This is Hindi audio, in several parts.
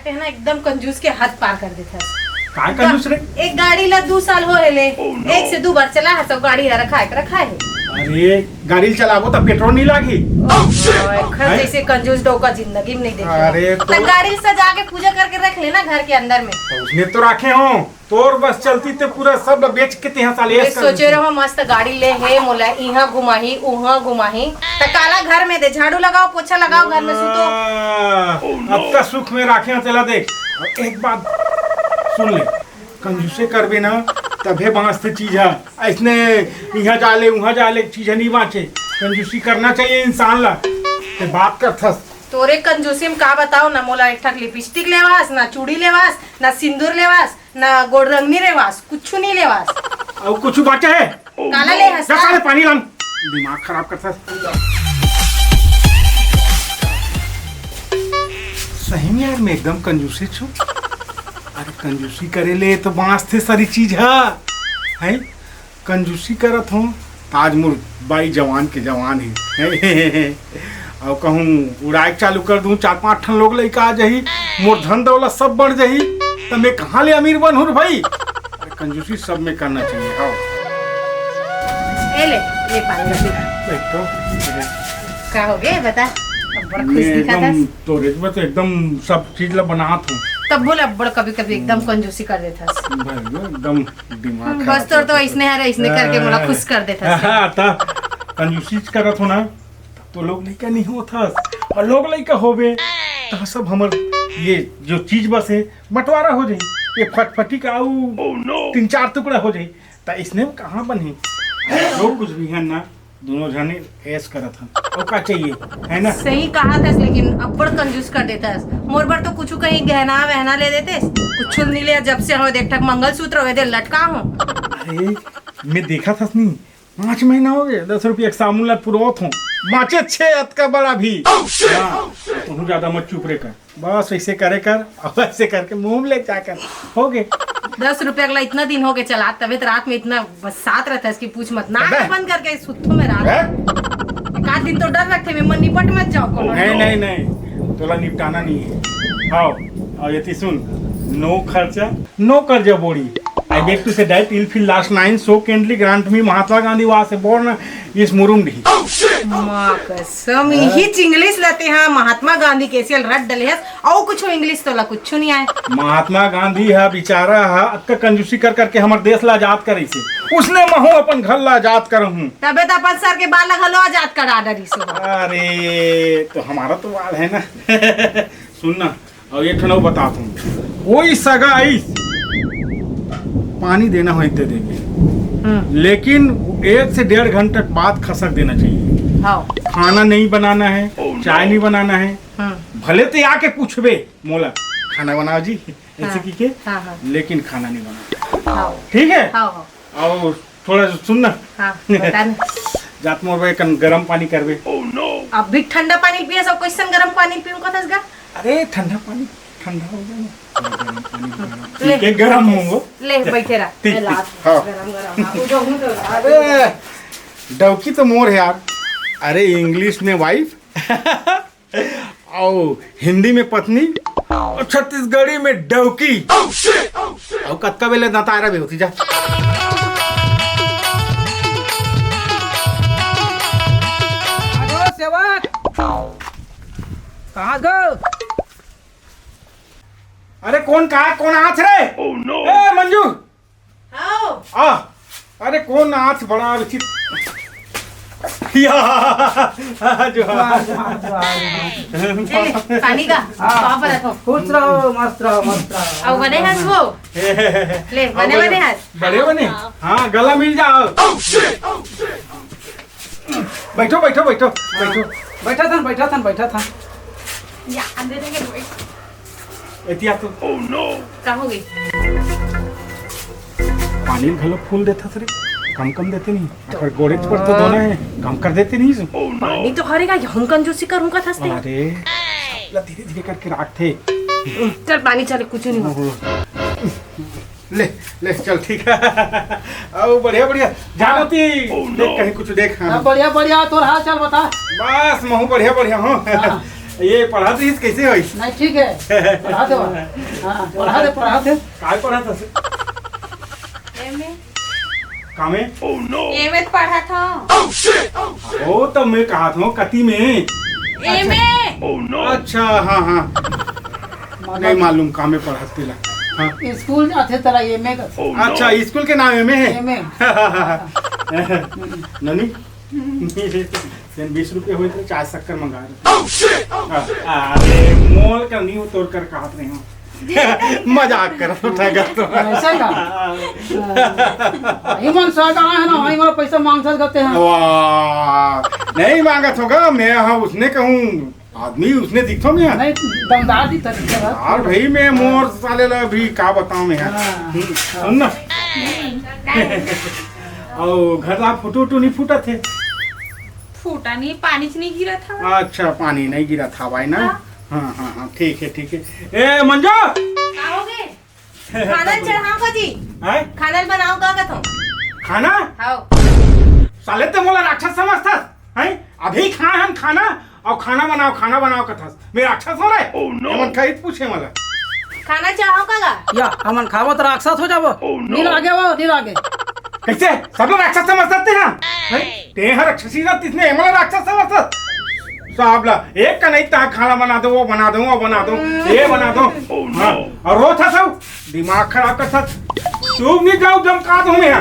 के है ना एकदम कंजूस के हद पार कर देता है। काय कंजूस रे? एक गाड़ी ला 2 साल हो ले, एक से 2 बार चला है, सब गाड़ी रखा है। अरे गाड़ी चलाबो तो पेट्रोल नहीं लागी। खर जैसे कंजूस डोका जिंदगी में नहीं देखा। अरे तो गाड़ी सजा के पूजा करके रख लेना घर के अंदर में। तो उसने तो रखे हो, तोर बस चलती ते पूरा सब बेच के ते साले ऐसे सोचे रहो मस्त गाड़ी ले है मोला यहाँ घुमाही उहाँ घुमाही, तो काला घर में दे, झाड़ू लगाओ पोछा लगाओ घर में सुतो। अब तक सुख में रखे चला देख। एक बात सुन ले, कंजूसे करबे ना तभे बाँचते चीज है। ऐसने यहाँ जाले वहाँ जाले चीज नहीं बाँचे। कंजूसी करना चाहिए इंसान ला। ते बात कर थस तोरे कंजूसी में का बताओ ना, मोला एक ठक लिपस्टिक लेवास, ना चूड़ी लेवास, ना सिंदूर लेवास, ना गोड़ रंगनी लेवास, कुछ नहीं लेवास। और कुछ बाचा है? काला ले हंसता। साले पानी लान, दिमाग खराब करता। सही में यार मैं एकदम कंजूसी छू। अरे कंजूसी करे ले तो बाँचते सारी चीज है। कंजूसी करत हूँ ताज मुर बाई जवान के जवान है। और कहूँ उड़ाए चालू कर दूँ 4-5 ठन लोग लेके आ जाही, मोर धन दौलत सब बढ़ जाही, तो मैं कहाँ ले अमीर बनूँ भाई। अरे कंजूसी सब में करना चाहिए। हाँ ले पानी रख दे। तो का हो गया बता, अब बड़ा खुश दिखा था। तो रेजमे तो एकदम सब चीज ला बनात हूँ। तब बोल अब बड़ कभी कभी एकदम कंजूसी कर देता। एकदम दिमाग बस तोर तो इसने करके मोला खुश कर देता। हाँ ता कंजूसी करत हो ना तो लोग लइका नहीं होता, और लोग लइका होबे तो सब हमर ये जो चीज बस है बंटवारा हो जाई। ये फटफटी का 3-4 टुकड़ा हो जाई, तो इसने कहाँ बने लोग कुछ भी है ना, दोनों जने ऐस करत हन। और का चाहिए है ना? सही कहा था, लेकिन अब बड़ कंजूस कर देता है। मोर बार तो कुछ कहीं गहना वहना ले देते, कुछ नहीं लिया। जब से हो देख मंगलसूत्र हो दे लटका हो। अरे मैं देखा था नहीं, 5 महीना हो गए 10 रुपये सामुन ला पुरोत हूँ, माचे 6 अत का बड़ा भी। तुम ज्यादा मत चुप रे कर, बस ऐसे करे कर और ऐसे करके मुंह ले जाकर हो गए। 10 रुपया अगला इतना दिन हो गए चला, तबियत रात में इतना बसात रहता है इसकी पूछ मत। ना बंद करके सुत्थू में रात 1 दिन तो डर रखते मैं निपट मत जाओ। नहीं तोला निपटाना नहीं है। हाँ और ये सुन, नो खर्चा नो कर्जा बोड़ी। I beg to say that you'll feel last 9 so kindly grant me Mahatma Gandhi was born is Murundi। माँ कसम ही इंग्लिश लेते हैं महात्मा गांधी के सीएल रट डले है और कुछ इंग्लिश तो ला कुछ नहीं आए। महात्मा गांधी है बेचारा है अक्का कंजूसी कर करके हमारे देश ला आजाद करे से, उसने महू अपन घर ला आजाद कर हूँ। तबे तो अपन सर के बाल लगा लो आजाद कर आडर इसे। अरे तो हमारा तो बाल है ना। सुनना और एक ठनो बताता हूँ, कोई सगा आई पानी देना हो दे देंगे, लेकिन 1 से 1.5 घंटे बाद खसक देना चाहिए। हाँ। खाना नहीं बनाना है, चाय नहीं बनाना है। भले तो आके पूछबे मोला खाना बनाओ जी ऐसे की के, लेकिन खाना नहीं बनाना। ठीक है? और थोड़ा सुनना, जात मोर गरम पानी करबे। अब भी ठंडा पानी पिए सब क्वेश्चन गरम पानी पीऊं का थसगा। अरे ठंडा पानी ठंडा हो गया ना, ले गरम होंगे। ले बैठे रहा। अरे डौकी तो मोर है यार। अरे इंग्लिश में वाइफ और हिंदी में पत्नी और छत्तीसगढ़ी में डौकी और कत्का बेले नतारा भी होती जा। सेवक कहाँ गो? अरे कौन हाथ रे? ए मंजू आ, अरे कौन हाथ बड़ा विचित जो पानी का कहाँ पर रखो? खुश रहो मस्त रहो। अब बने हाथ वो ले बने हाथ बड़े हाँ गला मिल जाओ। बैठो बैठा था या अंदर देंगे एतिया तो क्या हो गई? पानी घलो फूल देता रे, कम देते नहीं, अगर गोरेज पर तो दोना है कम कर देते नहीं। पानी तो हरेगा हम कंजूसी करूंगा थसते। अरे धीरे धीरे करके रखते। चल पानी चल कुछ नहीं हो। ले चल ठीक है। आओ बढ़िया जानती देख कहीं कुछ देख। बढ़िया तोर हाल चाल बता। बस महू बढ़िया हो। ये पढ़ा तो इस कैसे होई नहीं ठीक है पढ़ा दो हाँ पढ़ा दे काय पढ़ा था एमे कामे एमे तो पढ़ा था। ओ तो मैं कहा था कति में एमे अच्छा हाँ हाँ नहीं मालूम कामे पढ़ाते ला हाँ स्कूल जाते तरह ये में अच्छा स्कूल के नाम में है में ननी 20 रुपए हुए थे चाय शक्कर मंगा रहे अरे मोल का नहीं तोड़ कर कहत रहे हो मजाक कर तो ऐसा का हिमन सर का है ना हिमन पैसा मांग सकते हैं वाह नहीं मांगत होगा मैं हाँ उसने कहूँ आदमी उसने दिखो मैं नहीं दमदार दी तरीके यार भाई मैं मोर साले ला भी का बताऊं मैं सुन ना और घर ला फोटो वोटो नहीं फूटा थे फूटा नहीं, पानी से नहीं गिरा था। अच्छा पानी नहीं गिरा था भाई ना हाँ हाँ हाँ ठीक है ए मंजू आओगे खाना चढ़ाओ का जी है खाना बनाओ का तुम खाना आओ साले तो मोला राक्षस समझता है अभी खाए हम खाना और खाना बनाओ कथस मैं राक्षस हो रहे मन कहीं पूछे मला खाना चढ़ाओ का या हमन खावो तो राक्षस हो जाबो नील आगे वो नील आगे कैसे सब लोग राक्षस समझते हैं ते हर राक्षसी ना तिसने मला राक्षस समझता साहब ला एक का नहीं ता खाना बना दो वो बना दो ये बना दो हाँ, और रो था सब दिमाग खराब कर सब तू नहीं जाओ जम का दूं मैं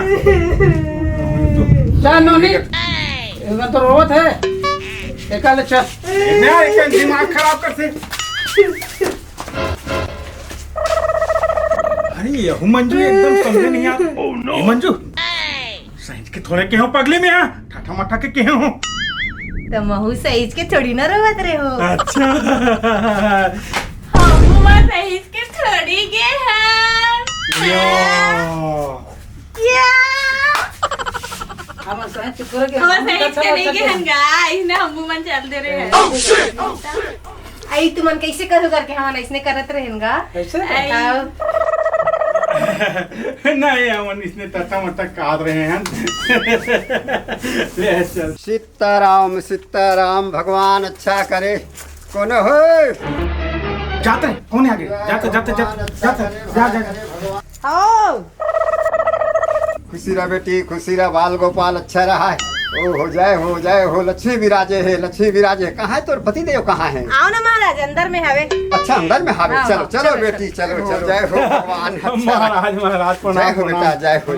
चल नोनी इधर तो रोवत है एकाले चल एक दिमाग खराब कर से अरे यहू मंजू एकदम समझे नहीं यार ये मंजू साइंस के थोड़े के हो पगले में यहाँ ठाठा माठा के हो तो महू सहीज के थोड़ी ना रोवत रहे हो। अच्छा हम सहीज के थोड़ी के हैं हमन सही चुप के हम सहीज के नहीं के हम गाइस ना हम मन चल दे रहे हैं आई तुमन कैसे करू करके हम ऐसने करत रहेंगा कैसे नहीं हमन इसने तथा मटा काट रहे हैं ले चल सीताराम भगवान अच्छा करे कौन हो जाते कौन है आगे जाते आओ खुशी रहा बेटी खुशी रहा बाल गोपाल अच्छा रहा है ओ हो जाए हो लक्ष्मी विराजे है कहाँ है तोर पति देव कहाँ है आओ ना महाराज अंदर में हवे अच्छा अंदर में हावे हाँ, चलो हाँ, चलो बेटी चलो जय हो भगवान अच्छा महाराज जय हो बेटा जय हो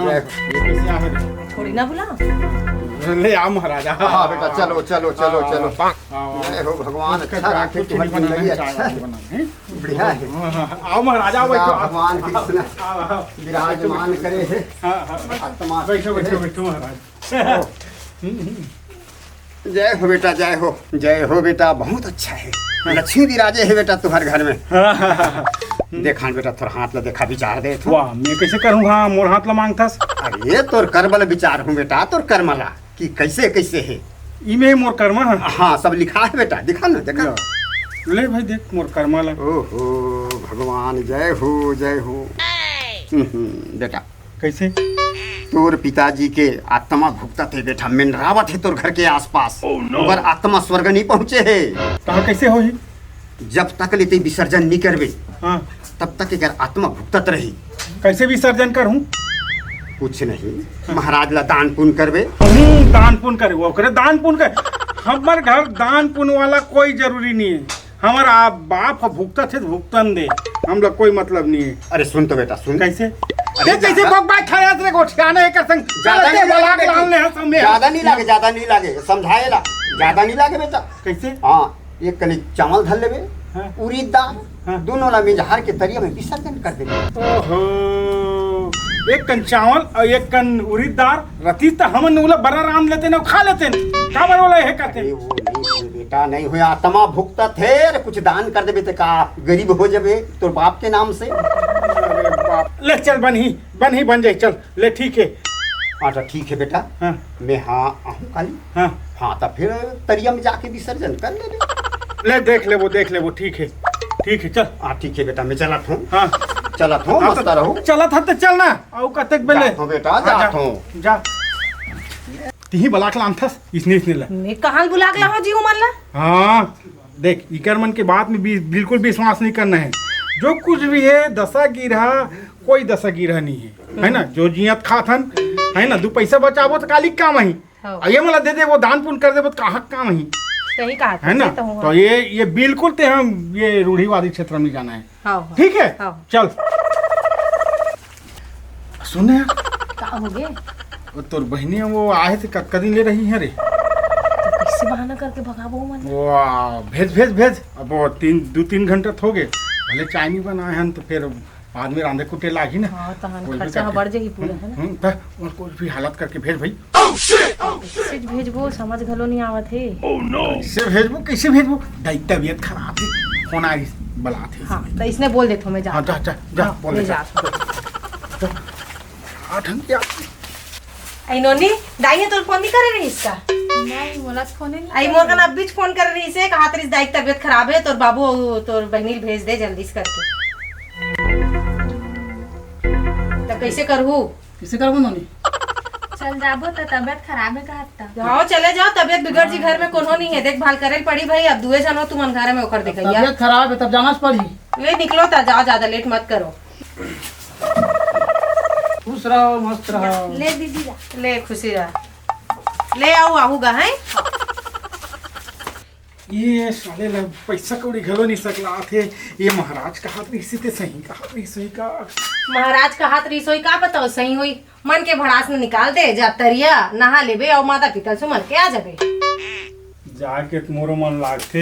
थोड़ी ना बुलाओ ले आ महाराजा हाँ बेटा चलो जय हो भगवान अच्छा रखे तुम्हारी जिंदगी अच्छा बढ़िया है आओ महाराजा भगवान कृष्ण विराजमान करे है आत्मा बैठो महाराज जय हो बेटा बहुत अच्छा है लक्ष्मी विराजे है बेटा तुम्हारे घर में देखा बेटा थोड़ा हाथ ला देखा विचार दे तो वाह मैं कैसे करूँगा मोर हाथ ला मांगथस अरे तोर कर्मल विचार हूँ बेटा तोर कर्मला कि कैसे है इमे मोर कर्मा हाँ सब लिखा है बेटा दिखा ना देखा ले भाई देख मोर कर्मा ला ओहो भगवान जय हो बेटा कैसे तोर पिताजी के आत्मा भुगता थे बेटा मिनरावत है तोर घर के आसपास मगर आत्मा स्वर्ग नहीं पहुँचे है तो कैसे हो जब तक लेते विसर्जन नहीं करबे हाँ तब तक अगर आत्मा भुगतत रही कैसे विसर्जन करूँ कुछ नहीं महाराज ला दान पुण्य करबे दान पुण्य करे वो करे दान पुण्य करे हमार घर दान पुण्य वाला कोई जरूरी नहीं है हमारा बाप भुगता थे भुगतन दे हम लोग कोई मतलब नहीं है अरे सुन तो बेटा सुन कैसे अरे कैसे बकबाक खाया रे गोठियाना एक संग ज्यादा नहीं बलाक लाल ने हम में ज्यादा नहीं लागे समझाएला ज्यादा नहीं लागे बेटा कैसे हाँ एक कली चावल धर लेबे हाँ। उड़ीद दाल हाँ। दोनों ला मिझार के तरिया में विसर्जन कर देबे ओहो एक कन चावल और एक कन उड़ीद दाल रती तो हमन उला बड़ा राम लेते न खा लेते का बोला है कहते अरे वो नहीं बेटा नहीं हुआ आत्मा भुगता थे अरे कुछ दान कर देबे तो का गरीब हो जाबे तोर बाप के नाम से अरे बाप ले चल बन जाए चल ले ठीक है अच्छा ठीक है बेटा हाँ मैं हाँ आहूँ काली हाँ तो फिर तरिया में जाके विसर्जन कर ले ले देख ले वो ठीक है चल हाँ ठीक है बेटा मैं चलत हूँ हाँ चलत हूँ मस्त रहो चला था तो चलना और कतक बेले जात हूँ बेटा जात हूँ जा तिही बलाक लान थस इसने ला मैं कहाँ बुला के लाऊं जी उमन ला हाँ देख इकर मन के बात में बिल्कुल विश्वास नहीं करना है। जो कुछ भी है दशा गिरह कोई दशा गिरह नहीं है ना। जो जियत खाथन है ना, 2 पैसा बचाबो तो काली काम ही। हाँ। ये मला दे दे वो दान पुण्य कर देबो तो कहाँ काम ही सही कहा है ना। तो ये बिल्कुल ते हम ये रूढ़िवादी क्षेत्र में जाना है। हाँ, ठीक है हाँ। चल सुन यार, का हो गए? वो तोर बहनी वो आए थे कद दिन ले रही है रे। तो कैसे बहाना करके भगाबो मन? वाह भेज अब वो 2-3 घंटा हो गए। भले चाय नहीं बनाए हैं तो फिर बाद में रांधे कुटे लागी ना। हाँ तो कोई भी खर्चा करके। बढ़ जाएगी पूरा है ना। तो और कोई भी हालत करके भेज भाई। कैसे भेजबो समझ घलो नहीं आवत है। कैसे भेजबो दाई तबीयत खराब है फोन आई बला थे। हाँ तो इसने बोल देता हूँ मैं जा। हाँ जा हाँ, बोल ले जा जा। आठन क्या आई नोनी दाई ने तो फोन नहीं करे रही इसका। नहीं बोला फोन नहीं आई मोर कन अब बीच फोन कर रही से कहा तेरी दाई की तबीयत खराब है तोर बाबू तोर बहनी भेज दे जल्दी से करके। तो कैसे करहू? किसे करबो नोनी? चल जाबो तो तबियत खराब है कहता। हाँ चले जाओ, तबीयत बिगड़ जी घर में कोनो नहीं है, देखभाल करे पड़ी भाई। अब 2 जन हो तुम घर में ओकर देखिए। तबियत खराब है तब जाना पड़ी। वे निकलो ता जाओ, ज्यादा लेट मत करो। खुश रहो मस्त रहो। ले दीदी जा। ले खुशी रह, ले आओ आहूगा है। ये साले ला पैसा कौड़ी घलो नहीं सकला थे। ये महाराज का हाथ रही थे सही का महाराज का हाथ रिसोई का बताओ सही हुई। मन के भड़ास में निकाल दे जा तरिया नहा लेबे और माता पिता से मल के आ जाबे। जाके मोरो मन लागते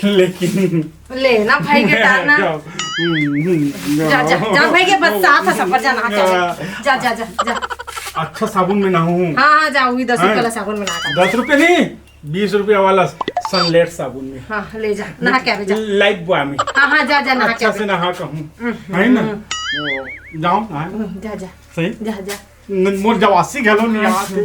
लेकिन ले ना भाई के टारना। जा जा जा भाई के बस साथ सफर जा नहा जा जा जा जा। अच्छा साबुन में नहाऊं? हाँ जा वही 10 रुपए वाला साबुन में नहा। 10 रुपए नहीं 20 रुपया वाला सनलाइट साबुन में। हाँ ले जा नहा के आवे जा। लाइफ बॉय में। हाँ जा जा नहा के अच्छा से आवे। नहा कहूँ है ना। जाओ जा जा सही जा जा। मोर जवासी घलो नहीं आते।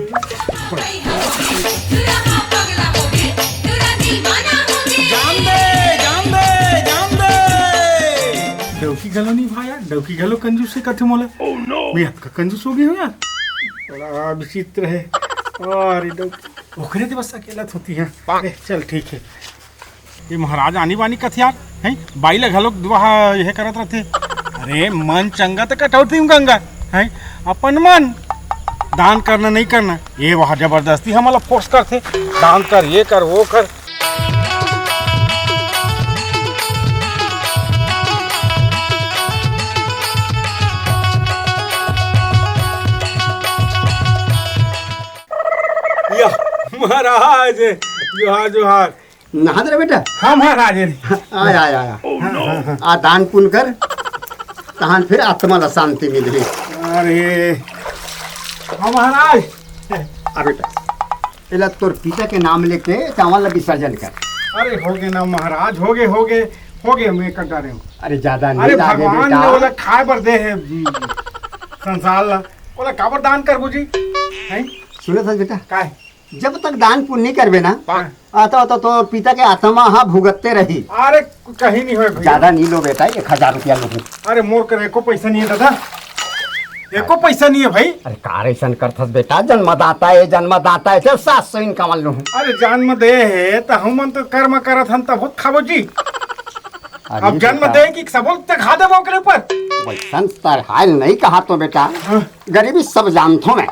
डौकी घलो नहीं भाया, डौकी घलो कंजूस से कथे मोला। मैं हद का कंजूस हो गई हूँ यार, बड़ा विचित्र है। और ओखरे तो बस अकेला होती है। चल ठीक है। ये महाराज आनी बानी कथियार है बाई लग घलो वहाँ यह करत रहते। अरे मन चंगा तो कटौती गंगा है अपन मन दान करना नहीं करना ये वहाँ जबरदस्ती हमारा फोर्स करते दान कर ये कर वो कर। या महाराज जोहार जोहार। नहा दे बेटा। हाँ महाराज आया आया आया। आ दान पुण्य कर तहान फिर आत्मा ला शांति मिली। अरे हाँ महाराज। आ बेटा इला तोर पिता के नाम लेके चावल ला विसर्जन कर। अरे हो गए ना महाराज हो गए मैं कर रहे हूँ। अरे ज्यादा अरे नहीं लागे भगवान ने बेटा। बोला खाए बर दे है संसार ला बोला काबर दान कर बुझी हैं। सुनो सच बेटा काय जब तक दान पुण्य नहीं करबे ना हाँ। आता तो पिता के आत्मा हाँ भुगतते रही। अरे कहीं नहीं हो भैया। ज्यादा नहीं लो बेटा 1000 रुपया लो। अरे मोर कर एको पैसा नहीं है दादा, एको पैसा नहीं है भाई। अरे कार ऐसा करथस बेटा जन्मदाता है जब 700 इनकम लो। अरे जन्म दे है तो हम तो कर्म करत हन तब खाबो जी। अब जन्म दे कि सबो तक खा देबो ओकरे ऊपर। वैसन तरहाल नहीं कहा तो बेटा गरीबी सब जानथो मैं।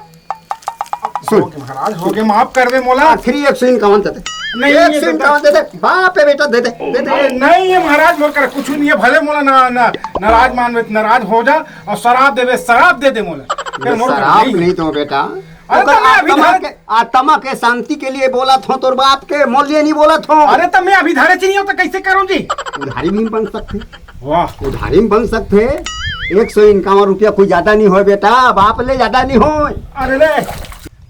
सुन महाराज हो गए माफ कर दे मोला। फ्री 100 इनकम दे दे। नहीं, 100 इनकम दे दे बाप है बेटा दे दे दे दे। नहीं है महाराज मोर कर कुछ नहीं है भले मोला नाराज मान नाराज हो जा और शराब दे दे मोला फिर मोर कर शराब नहीं तो बेटा अरे तो मैं अभी आत्मा के शांति के लिए बोला था तोर बाप के मूल्य नहीं बोला था। अरे तो मैं अभी धारे चाहिए तो कैसे करूं जी। उधारी में बन सकते। वाह उधारी में बन सकते 151 रुपया कोई ज्यादा नहीं हो बेटा बाप ले ज्यादा नहीं हो।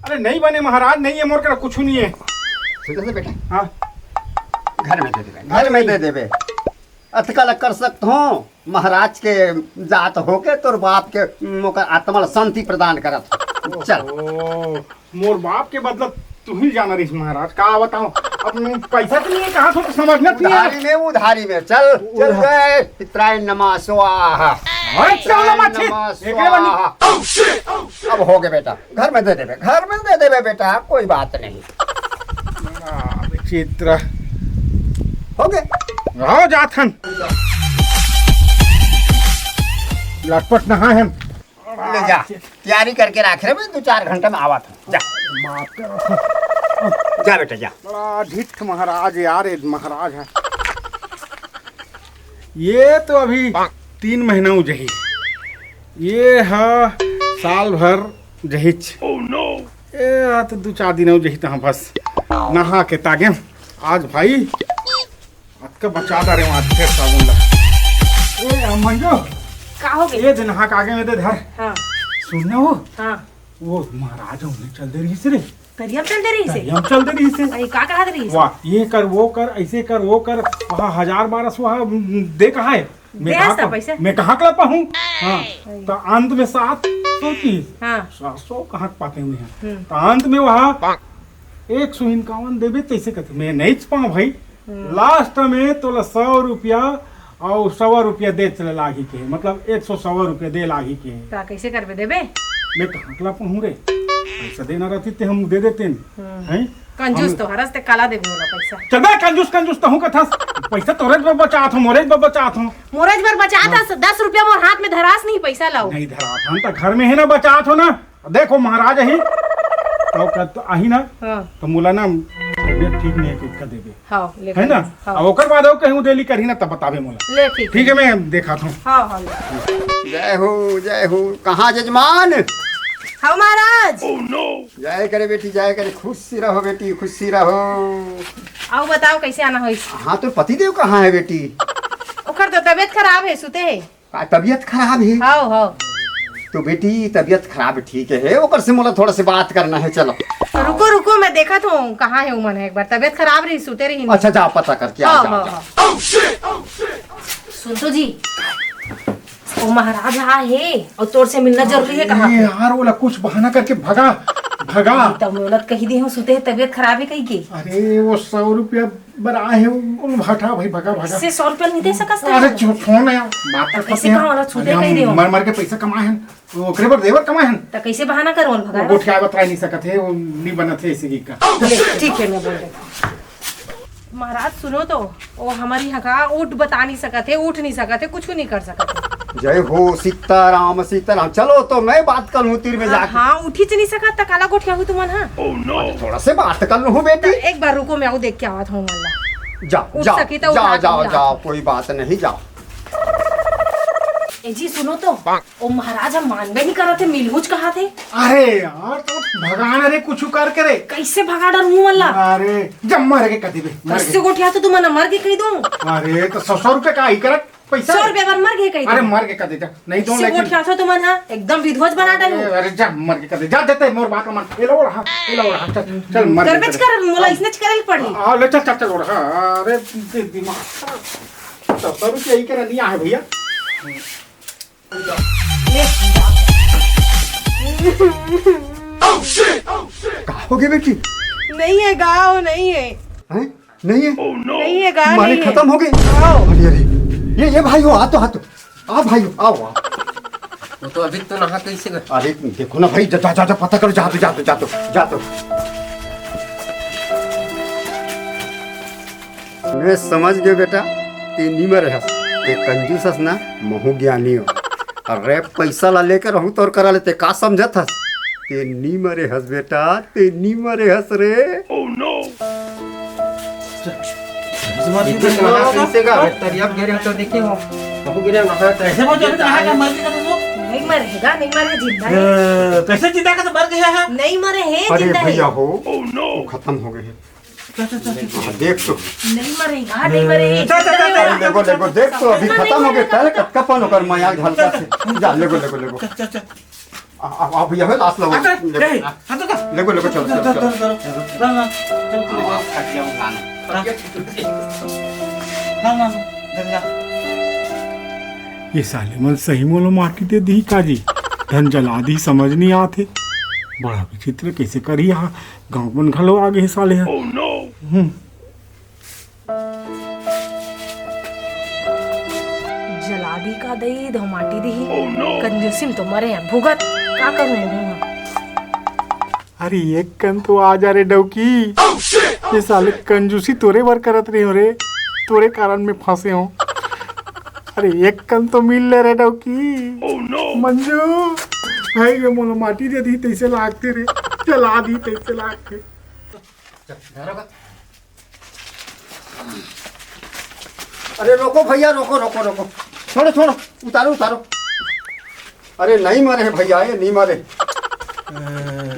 अरे नहीं बने महाराज नहीं है मोर कर कुछ नहीं है। से बेटा हाँ घर में दे देबे घर में दे देबे अतकल कर सकते हो महाराज के जात होके तोर बाप के मोकर आत्मा शांति प्रदान करत हो। चल मोर बाप के बदला तू ही जाना रही महाराज का बताऊं अब पैसा तो नहीं है कहाँ तो समझना नहीं उधारी में चल चल गए पितराय नमः स्वाहा। अब हो गए बेटा घर में दे देबे बेटा कोई बात नहीं। विचित्र हो गए। आओ जात हन लटपट नहा हम ले जा तैयारी करके रख रहे मैं 2-4 घंटे में आवा था। जा जा बेटा जा। बड़ा ढिठ महाराज यार, ये महाराज है। ये तो अभी 3 महीना जही, ये है साल भर जहिच। ये तो 2-4 दिन जही तहाँ बस नहा के तागे आज भाई आज का बचा दा रहे आज फिर साबुन ला। ए मंजो का हो गई? ये दिन नहा के आगे में दे धर। हाँ सुनना हो हाँ वो महाराज उन्हें चल दे रही से रे, तरियम चल दे रही से। हम चल दे रही से। अरे का कहा दे रही से? वाह ये कर वो कर ऐसे कर वो कर, वहाँ 1000-1200 वहाँ दे कहाँ है? दे हस्ता पैसे? मैं कहाँ कर पाऊँ? हाँ तो अंत में 700 की हाँ 700 कहाँ पाते हुए हैं, तो अंत में वहाँ 151 देवे तैसे कहते मैं नहीं पाऊँ भाई। लास्ट में तो 100 रुपया और 100 रुपया दे चले लागी के, मतलब 100 रुपया दे लागी के। तो कैसे करबे देबे? मैं कहाँ कला पाऊँ रे? पैसा देना रहती थे हम दे देते हैं। कंजूस तो हरस ते काला देबे वाला पैसा। चल बे कंजूस तो हूँ कथा पैसा तोरेज पर बचात हूँ, मोरेज पर बचात हूँ। मोरेज पर बचा था 10 रुपया मोर हाथ में धरास नहीं पैसा लाओ। नहीं धरात हम तो घर में है ना बचात हो ना। देखो महाराज ही तो कहत आही ना हाँ तो मुला ना तबियत ठीक नहीं है किसका देबे हाँ ले है ना। हाँ अब ओकर बाद कहूँ देली करी ना तब बतावे मोला। ले ठीक ठीक है मैं देखा था। हाँ हाँ ले। जय हो कहाँ जजमान? हाँ महाराज जय करे बेटी जय करे, खुशी रहो बेटी खुशी रहो। आओ बताओ कैसे आना हो? हाँ तो पतिदेव कहाँ है बेटी? ओकर तो तबियत खराब है, सुते है। का तबीयत खराब है? हाँ हाँ तो बेटी तबीयत खराब ठीक है, ओकर से मोला थोड़ा से बात करना है। चलो रुको रुको मैं देखा तो कहाँ है उमन है, एक बार तबियत खराब रही सुते रही। अच्छा जाओ पता करके आओ। हाँ जाओ, हाँ जाओ। हाँ सुन तो जी वो महाराज यहाँ है और तोर से मिलना जरूरी है। कहाँ ये यार बोला कुछ बहाना करके भगा तब मोलत कही दी हूँ सुते है, तबियत खराब है कही की। अरे वो 100 रुपया बरा है वो हटा भाई भगा भगा। इससे 100 रुपया नहीं दे सकता। अरे छोड़ यार बात कर कैसे कहाँ वाला छूटे कहीं दे हो? मर मर के पैसा कमाए हैं वो ओकरे पर देवर कमाए हैं। तो कैसे बहाना करो भगा? वो क्या बता नहीं सकते वो नहीं बना थे इसी की का। ठीक है मैं बोल रही महाराज सुनो तो वो हमारी हका उठ बता नहीं सकते, उठ नहीं सकते, कुछ नहीं कर सकते। जय हो सीताराम सीताराम। चलो तो मैं बात कर लूँ तीर में जाके। हाँ उठी च नहीं सकता काला गोठिया हुई तुमन। हाँ थोड़ा से बात कर लूँ बेटी। एक बार रुको मैं आओ देख के आवत हूँ मल्ला। जाओ उठ जाओ सकी तो जाओ उठा जाओ के जाओ कोई बात नहीं जाओ। ए जी सुनो तो ओ महाराज हम मानबे नहीं करते, मिलहुज कहा थे। अरे यार तो भगाना रे कुछ कर करे कैसे भगा डर मुँह मल्ला? अरे जब मर के कदी बे मर कैसे गोठिया तो तुमने मर के कही दूं? अरे तो 100 रुपया का ही करत पैसा 100 रुपया पर मर के कही अरे दूं? मर के कदी जा नहीं तो कैसे लेकिन गोठिया तो तुमने हाँ एकदम विध्वंस बना डालो। अरे जा मर के कदी जा देते मोर बात मन ए लो रहा चल चल मर के गरबेच कर मोला इसने करल पड़ी। आ ले चल चल चल रहा। अरे दिमाग 100 रुपया ही कर लिया है भैया। कहा होगी बेटी? नहीं है गाँव नहीं है। हैं? नहीं है? नहीं है गाँव माने नहीं है। खत्म हो गई? आओ। अरे अरे ये भाई हो आ तो आओ भाई आओ आओ। वो तो अभी तो नहा कैसे गए? अरे देखो ना भाई जा जा जा पता करो जा तो मैं समझ गया बेटा ते निमर है ते कंजूस हस ना महू ज्ञानी हो। अरे पैसा ला लेकर रहूं तो और करा लेते का समझत हस ते निमरे हस बेटा ते निमरे हस रे। कैसे का तरियब गिरे तो देखे हो बहु गिरे नहा कैसे वो जब कहा का मर गया तो नहीं मरेगा, नहीं मरे जिंदा है। कैसे जिंदा का तो मर गया है। नहीं मरे है अरे जिंदा भैया है। हो वो खत्म हो गए हैं। हाँ, देख तो नहीं मरेगा, नहीं मरे है लेगो देख तो अभी खत्म हो गए पहले कटका पन होकर माया हल्का से जा लेगो आप भैया हो लास्ट लेगो चलो ये साले मन सही मोलो माटी दे दी काजी धन जला दी समझ नहीं आते। बड़ा विचित्र कैसे करी यहाँ गाँव बन घलो आगे साले हैं। जला दी का दई धो माटी दी कंजूसिम तो मरे हैं भुगत का करूं मैं। अरे एक कन तो आ जा रे डौकी ये साले कंजूसी तोरे बर करत रही हो रे तोरे कारण में फंसे हो। अरे एक कन तो मिल ले रे डौकी। मंजू भाई ये मोला माटी दे दी तैसे लागते रे, चला दी तैसे लागते। अरे रोको भैया, रोको रोको रोको, छोड़ो छोड़ो, उतारो उतारो। अरे नहीं मरे हैं भैया, ये नहीं मरे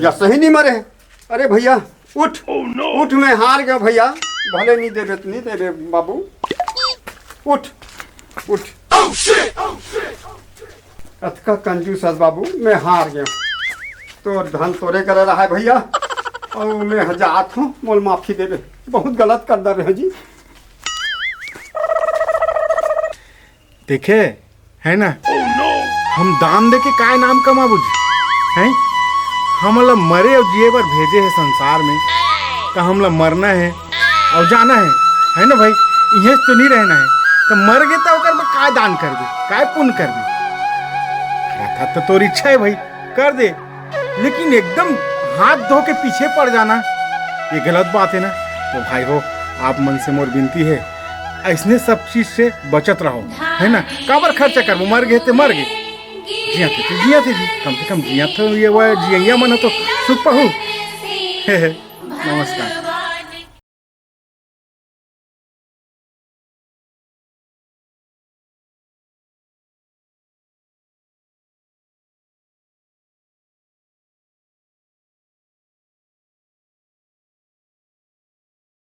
या सही नहीं मरे हैं। अरे भैया उठ उठ, मैं हार गया भैया, भले नहीं दे रहे बाबू, उठ उठ। अतका कंजूस है बाबू, मैं हार गया। तो धन तोरे करे रहा है भैया, और मैं हजात हूँ, मोल माफी दे दे, बहुत गलत कर दे रहे जी। देखे है ना, हम दान दे के काय नाम कमाबू जी हैं? हमला मरे और जिए पर भेजे है संसार में, तो हमला मरना है और जाना है ना भाई? इहे तो नहीं रहना है, तो मर गए तो ओकर में काय दान कर दे, काय पुण्य कर दे। था तो तोर इच्छा है भाई, कर दे, लेकिन एकदम हाथ धो के पीछे पड़ जाना ये गलत बात है ना। तो भाई हो, आप मन से मोर विनती है, ऐसने सब चीज से बचत रहो, है ना? काबर खर्चा कर, मर गए तो मर गए, जिया थे जी, कम से कम जिया तो ये वो जिया मन तो सुख पहू। नमस्कार।